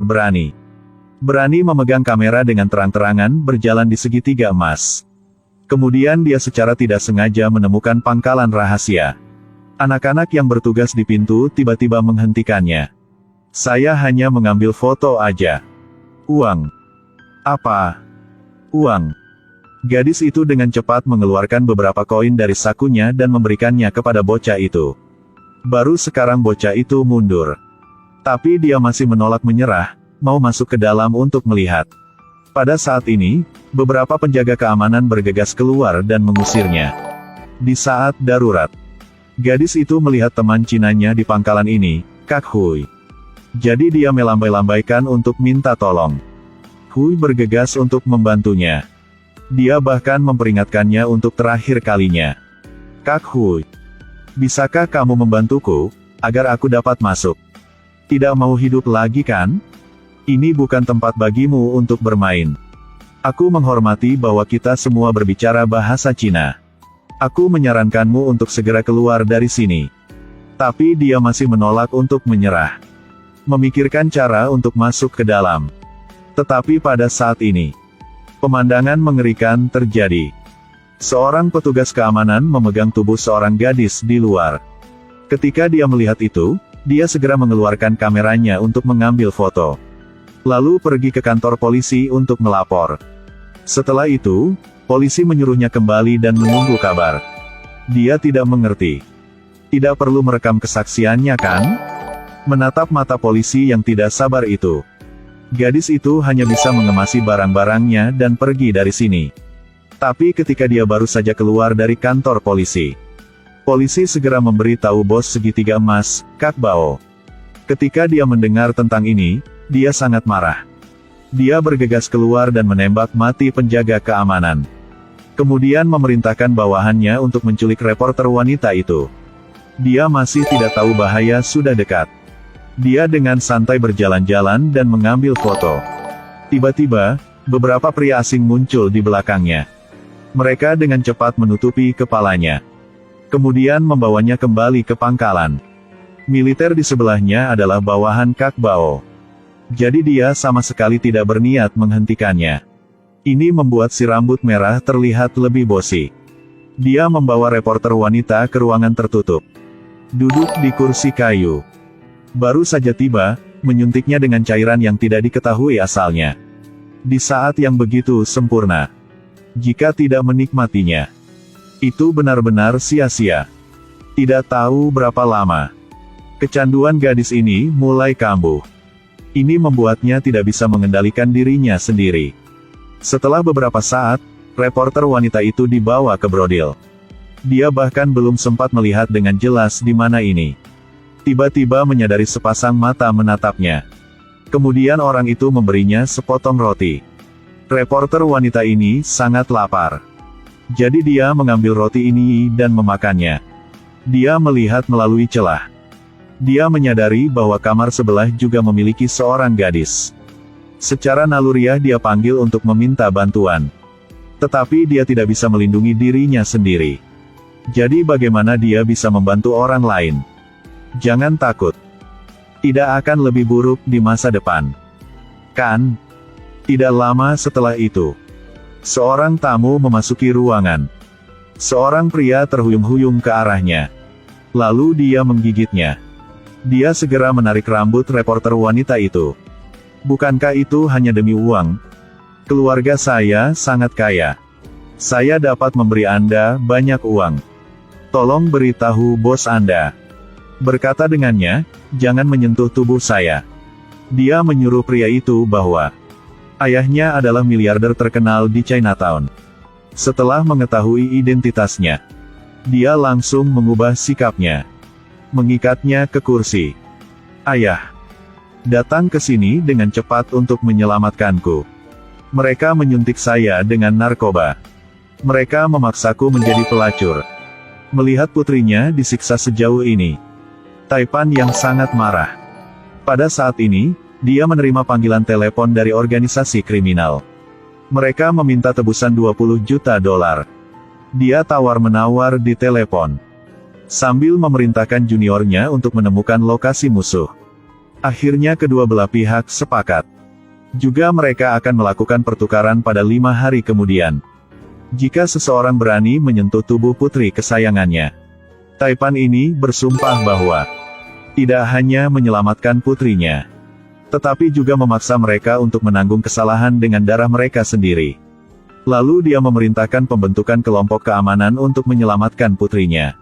berani. Berani memegang kamera dengan terang-terangan berjalan di segitiga emas. Kemudian dia secara tidak sengaja menemukan pangkalan rahasia. Anak-anak yang bertugas di pintu tiba-tiba menghentikannya. Saya hanya mengambil foto aja. Uang. Apa? Uang. Gadis itu dengan cepat mengeluarkan beberapa koin dari sakunya dan memberikannya kepada bocah itu. Baru sekarang bocah itu mundur. Tapi dia masih menolak menyerah, mau masuk ke dalam untuk melihat. Pada saat ini, beberapa penjaga keamanan bergegas keluar dan mengusirnya. Di saat darurat, gadis itu melihat teman Cinanya di pangkalan ini, Kak Hui. Jadi dia melambai-lambaikan untuk minta tolong. Hui bergegas untuk membantunya. Dia bahkan memperingatkannya untuk terakhir kalinya. Kak Hui, bisakah kamu membantuku, agar aku dapat masuk? Tidak mau hidup lagi kan? Ini bukan tempat bagimu untuk bermain. Aku menghormati bahwa kita semua berbicara bahasa Cina. Aku menyarankanmu untuk segera keluar dari sini. Tapi dia masih menolak untuk menyerah. Memikirkan cara untuk masuk ke dalam. Tetapi pada saat ini, pemandangan mengerikan terjadi. Seorang petugas keamanan memegang tubuh seorang gadis di luar. Ketika dia melihat itu, dia segera mengeluarkan kameranya untuk mengambil foto. Lalu pergi ke kantor polisi untuk melapor. Setelah itu, polisi menyuruhnya kembali dan menunggu kabar. Dia tidak mengerti. Tidak perlu merekam kesaksiannya kan? Menatap mata polisi yang tidak sabar itu. Gadis itu hanya bisa mengemasi barang-barangnya dan pergi dari sini. Tapi ketika dia baru saja keluar dari kantor polisi, polisi segera memberitahu bos segitiga emas, Kak Bao. Ketika dia mendengar tentang ini, dia sangat marah. Dia bergegas keluar dan menembak mati penjaga keamanan. Kemudian memerintahkan bawahannya untuk menculik reporter wanita itu. Dia masih tidak tahu bahaya sudah dekat. Dia dengan santai berjalan-jalan dan mengambil foto. Tiba-tiba, beberapa pria asing muncul di belakangnya. Mereka dengan cepat menutupi kepalanya. Kemudian membawanya kembali ke pangkalan. Militer di sebelahnya adalah bawahan Kak Bao. Jadi dia sama sekali tidak berniat menghentikannya. Ini membuat si rambut merah terlihat lebih bosi. Dia membawa reporter wanita ke ruangan tertutup. Duduk di kursi kayu. Baru saja tiba, menyuntiknya dengan cairan yang tidak diketahui asalnya. Di saat yang begitu sempurna. Jika tidak menikmatinya, itu benar-benar sia-sia. Tidak tahu berapa lama, kecanduan gadis ini mulai kambuh. Ini membuatnya tidak bisa mengendalikan dirinya sendiri. Setelah beberapa saat, reporter wanita itu dibawa ke brodil. Dia bahkan belum sempat melihat dengan jelas di mana ini. Tiba-tiba menyadari sepasang mata menatapnya. Kemudian orang itu memberinya sepotong roti. Reporter wanita ini sangat lapar. Jadi dia mengambil roti ini dan memakannya. Dia melihat melalui celah. Dia menyadari bahwa kamar sebelah juga memiliki seorang gadis. Secara naluriah dia panggil untuk meminta bantuan. Tetapi dia tidak bisa melindungi dirinya sendiri. Jadi bagaimana dia bisa membantu orang lain? Jangan takut. Tidak akan lebih buruk di masa depan. Kan? Tidak lama setelah itu, seorang tamu memasuki ruangan. Seorang pria terhuyung-huyung ke arahnya. Lalu dia menggigitnya. Dia segera menarik rambut reporter wanita itu. Bukankah itu hanya demi uang? Keluarga saya sangat kaya. Saya dapat memberi Anda banyak uang. Tolong beritahu bos Anda. Berkata dengannya, jangan menyentuh tubuh saya. Dia menyuruh pria itu bahwa ayahnya adalah miliarder terkenal di Chinatown. Setelah mengetahui identitasnya, dia langsung mengubah sikapnya. Mengikatnya ke kursi. Ayah, datang ke sini dengan cepat untuk menyelamatkanku. Mereka menyuntik saya dengan narkoba. Mereka memaksaku menjadi pelacur. Melihat putrinya disiksa sejauh ini, Taipan yang sangat marah. Pada saat ini, dia menerima panggilan telepon dari organisasi kriminal. Mereka meminta tebusan 20 juta dolar. Dia tawar-menawar di telepon, sambil memerintahkan juniornya untuk menemukan lokasi musuh. Akhirnya kedua belah pihak sepakat. Juga mereka akan melakukan pertukaran pada 5 hari kemudian. Jika seseorang berani menyentuh tubuh putri kesayangannya. Taipan ini bersumpah bahwa tidak hanya menyelamatkan putrinya, tetapi juga memaksa mereka untuk menanggung kesalahan dengan darah mereka sendiri. Lalu dia memerintahkan pembentukan kelompok keamanan untuk menyelamatkan putrinya.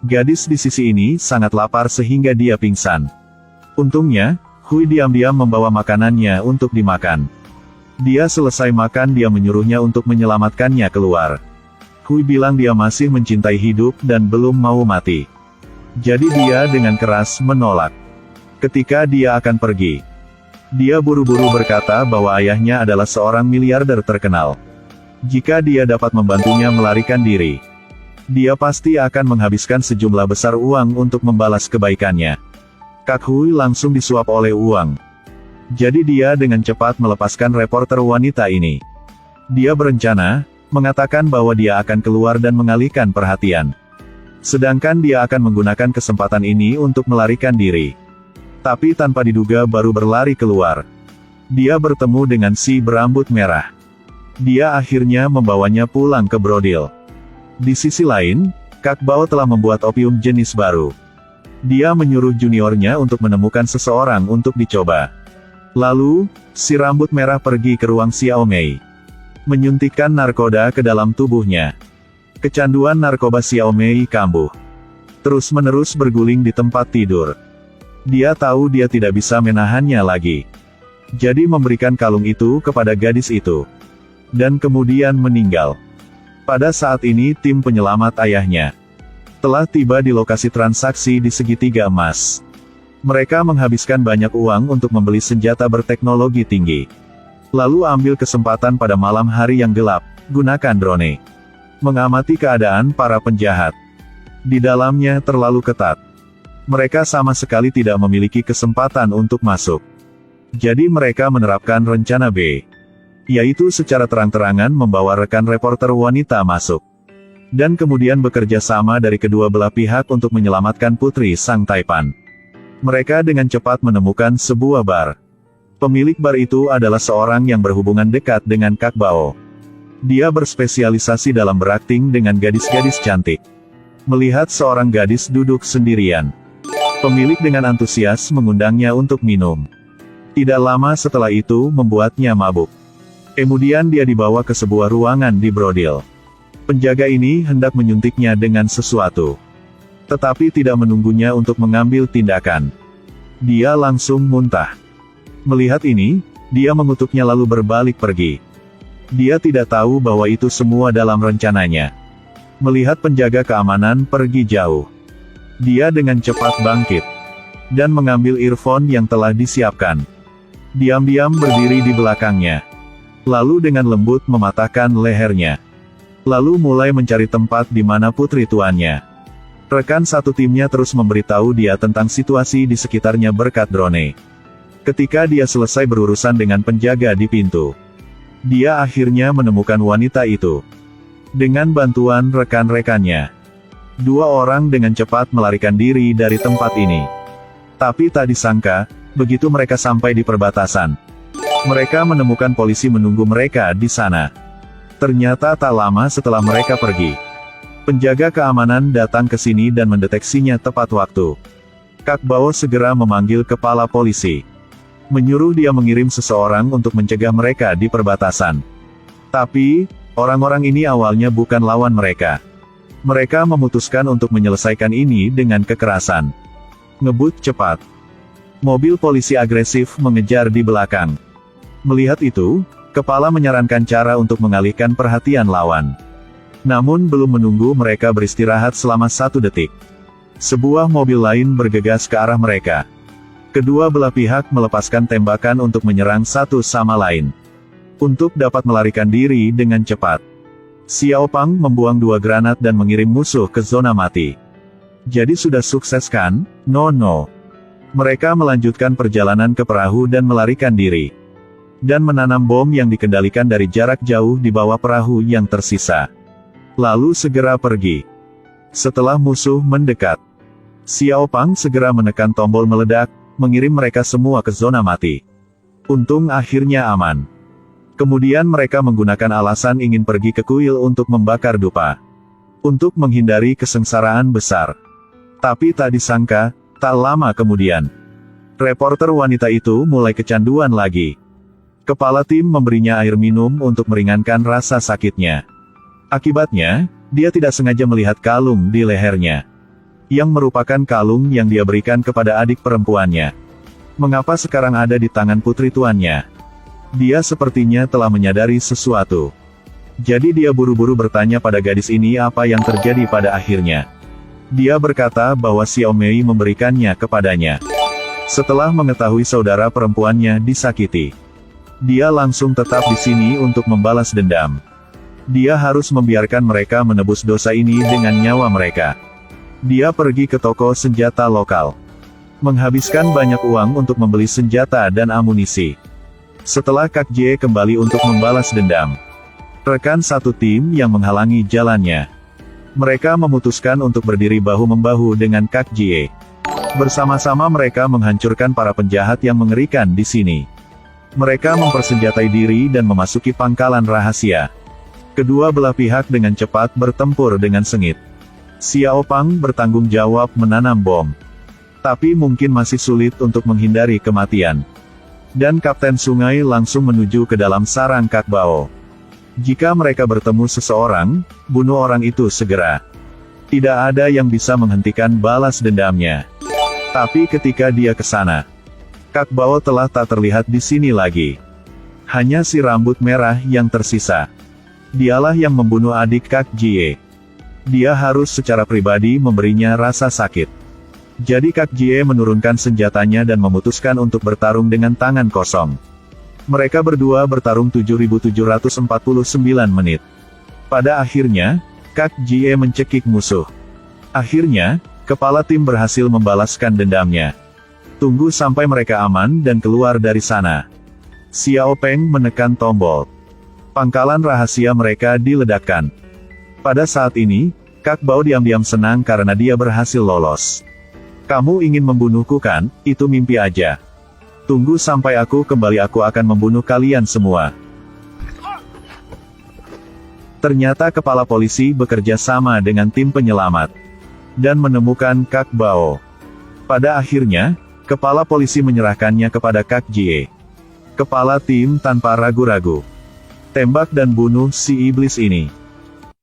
Gadis di sisi ini sangat lapar sehingga dia pingsan. Untungnya, Hui diam-diam membawa makanannya untuk dimakan. Dia selesai makan, dia menyuruhnya untuk menyelamatkannya keluar. Hui bilang dia masih mencintai hidup dan belum mau mati. Jadi dia dengan keras menolak. Ketika dia akan pergi, dia buru-buru berkata bahwa ayahnya adalah seorang miliarder terkenal. Jika dia dapat membantunya melarikan diri, dia pasti akan menghabiskan sejumlah besar uang untuk membalas kebaikannya. Kak Hui langsung disuap oleh uang. Jadi dia dengan cepat melepaskan reporter wanita ini. Dia berencana mengatakan bahwa dia akan keluar dan mengalihkan perhatian. Sedangkan dia akan menggunakan kesempatan ini untuk melarikan diri. Tapi tanpa diduga baru berlari keluar, dia bertemu dengan si berambut merah. Dia akhirnya membawanya pulang ke Brodil. Di sisi lain, Kak Bao telah membuat opium jenis baru. Dia menyuruh juniornya untuk menemukan seseorang untuk dicoba. Lalu, si rambut merah pergi ke ruang Xiao Mei, menyuntikkan narkoba ke dalam tubuhnya. Kecanduan narkoba Xiao Mei kambuh, terus-menerus berguling di tempat tidur. Dia tahu dia tidak bisa menahannya lagi. Jadi memberikan kalung itu kepada gadis itu. Dan kemudian meninggal. Pada saat ini tim penyelamat ayahnya telah tiba di lokasi transaksi di segitiga emas. Mereka menghabiskan banyak uang untuk membeli senjata berteknologi tinggi. Lalu ambil kesempatan pada malam hari yang gelap, gunakan drone. Mengamati keadaan para penjahat. Di dalamnya terlalu ketat. Mereka sama sekali tidak memiliki kesempatan untuk masuk. Jadi mereka menerapkan rencana B. Yaitu secara terang-terangan membawa rekan reporter wanita masuk. Dan kemudian bekerja sama dari kedua belah pihak untuk menyelamatkan putri sang Taipan. Mereka dengan cepat menemukan sebuah bar. Pemilik bar itu adalah seorang yang berhubungan dekat dengan Kak Bao. Dia berspesialisasi dalam berakting dengan gadis-gadis cantik. Melihat seorang gadis duduk sendirian, pemilik dengan antusias mengundangnya untuk minum. Tidak lama setelah itu membuatnya mabuk. Kemudian dia dibawa ke sebuah ruangan di Brodil. Penjaga ini hendak menyuntiknya dengan sesuatu. Tetapi tidak menunggunya untuk mengambil tindakan. Dia langsung muntah. Melihat ini, dia mengutuknya lalu berbalik pergi. Dia tidak tahu bahwa itu semua dalam rencananya. Melihat penjaga keamanan pergi jauh, dia dengan cepat bangkit dan mengambil earphone yang telah disiapkan. Diam-diam berdiri di belakangnya. Lalu dengan lembut mematahkan lehernya. Lalu mulai mencari tempat di mana putri tuannya. Rekan satu timnya terus memberitahu dia tentang situasi di sekitarnya berkat drone. Ketika dia selesai berurusan dengan penjaga di pintu, dia akhirnya menemukan wanita itu. Dengan bantuan rekan-rekannya, dua orang dengan cepat melarikan diri dari tempat ini. Tapi tak disangka, begitu mereka sampai di perbatasan, mereka menemukan polisi menunggu mereka di sana. Ternyata tak lama setelah mereka pergi, penjaga keamanan datang ke sini dan mendeteksinya tepat waktu. Kak Bao segera memanggil kepala polisi, menyuruh dia mengirim seseorang untuk mencegah mereka di perbatasan. Tapi, orang-orang ini awalnya bukan lawan mereka. Mereka memutuskan untuk menyelesaikan ini dengan kekerasan. Ngebut cepat. Mobil polisi agresif mengejar di belakang. Melihat itu, kepala menyarankan cara untuk mengalihkan perhatian lawan. Namun belum menunggu mereka beristirahat selama 1 detik. Sebuah mobil lain bergegas ke arah mereka. Kedua belah pihak melepaskan tembakan untuk menyerang satu sama lain. Untuk dapat melarikan diri dengan cepat, Xiao Pang membuang 2 granat dan mengirim musuh ke zona mati. Jadi sudah sukses kan? No. Mereka melanjutkan perjalanan ke perahu dan melarikan diri. Dan menanam bom yang dikendalikan dari jarak jauh di bawah perahu yang tersisa. Lalu segera pergi. Setelah musuh mendekat, Xiao Pang segera menekan tombol meledak, mengirim mereka semua ke zona mati. Untung akhirnya aman. Kemudian mereka menggunakan alasan ingin pergi ke kuil untuk membakar dupa. Untuk menghindari kesengsaraan besar. Tapi tak disangka, tak lama kemudian, reporter wanita itu mulai kecanduan lagi. Kepala tim memberinya air minum untuk meringankan rasa sakitnya. Akibatnya, dia tidak sengaja melihat kalung di lehernya. Yang merupakan kalung yang dia berikan kepada adik perempuannya. Mengapa sekarang ada di tangan putri tuannya? Dia sepertinya telah menyadari sesuatu. Jadi dia buru-buru bertanya pada gadis ini apa yang terjadi pada akhirnya. Dia berkata bahwa Xiao Mei memberikannya kepadanya. Setelah mengetahui saudara perempuannya disakiti, dia langsung tetap di sini untuk membalas dendam. Dia harus membiarkan mereka menebus dosa ini dengan nyawa mereka. Dia pergi ke toko senjata lokal. Menghabiskan banyak uang untuk membeli senjata dan amunisi. Setelah Kak Jie kembali untuk membalas dendam, rekan satu tim yang menghalangi jalannya. Mereka memutuskan untuk berdiri bahu-membahu dengan Kak Jie. Bersama-sama mereka menghancurkan para penjahat yang mengerikan di sini. Mereka mempersenjatai diri dan memasuki pangkalan rahasia. Kedua belah pihak dengan cepat bertempur dengan sengit. Xiao Pang bertanggung jawab menanam bom. Tapi mungkin masih sulit untuk menghindari kematian. Dan Kapten Sungai langsung menuju ke dalam sarang Kak Bao. Jika mereka bertemu seseorang, bunuh orang itu segera. Tidak ada yang bisa menghentikan balas dendamnya. Tapi ketika dia ke sana, Kak Bao telah tak terlihat di sini lagi. Hanya si rambut merah yang tersisa. Dialah yang membunuh adik Kak Jie. Dia harus secara pribadi memberinya rasa sakit. Jadi Kak Jie menurunkan senjatanya dan memutuskan untuk bertarung dengan tangan kosong. Mereka berdua bertarung 7.749 menit. Pada akhirnya, Kak Jie mencekik musuh. Akhirnya, kepala tim berhasil membalaskan dendamnya. Tunggu sampai mereka aman dan keluar dari sana. Xiao Peng menekan tombol. Pangkalan rahasia mereka diledakkan. Pada saat ini, Kak Bao diam-diam senang karena dia berhasil lolos. Kamu ingin membunuhku kan? Itu mimpi aja. Tunggu sampai aku kembali, aku akan membunuh kalian semua. Ternyata kepala polisi bekerja sama dengan tim penyelamat. Dan menemukan Kak Bao. Pada akhirnya, kepala polisi menyerahkannya kepada Kak Jie. Kepala tim tanpa ragu-ragu. Tembak dan bunuh si iblis ini.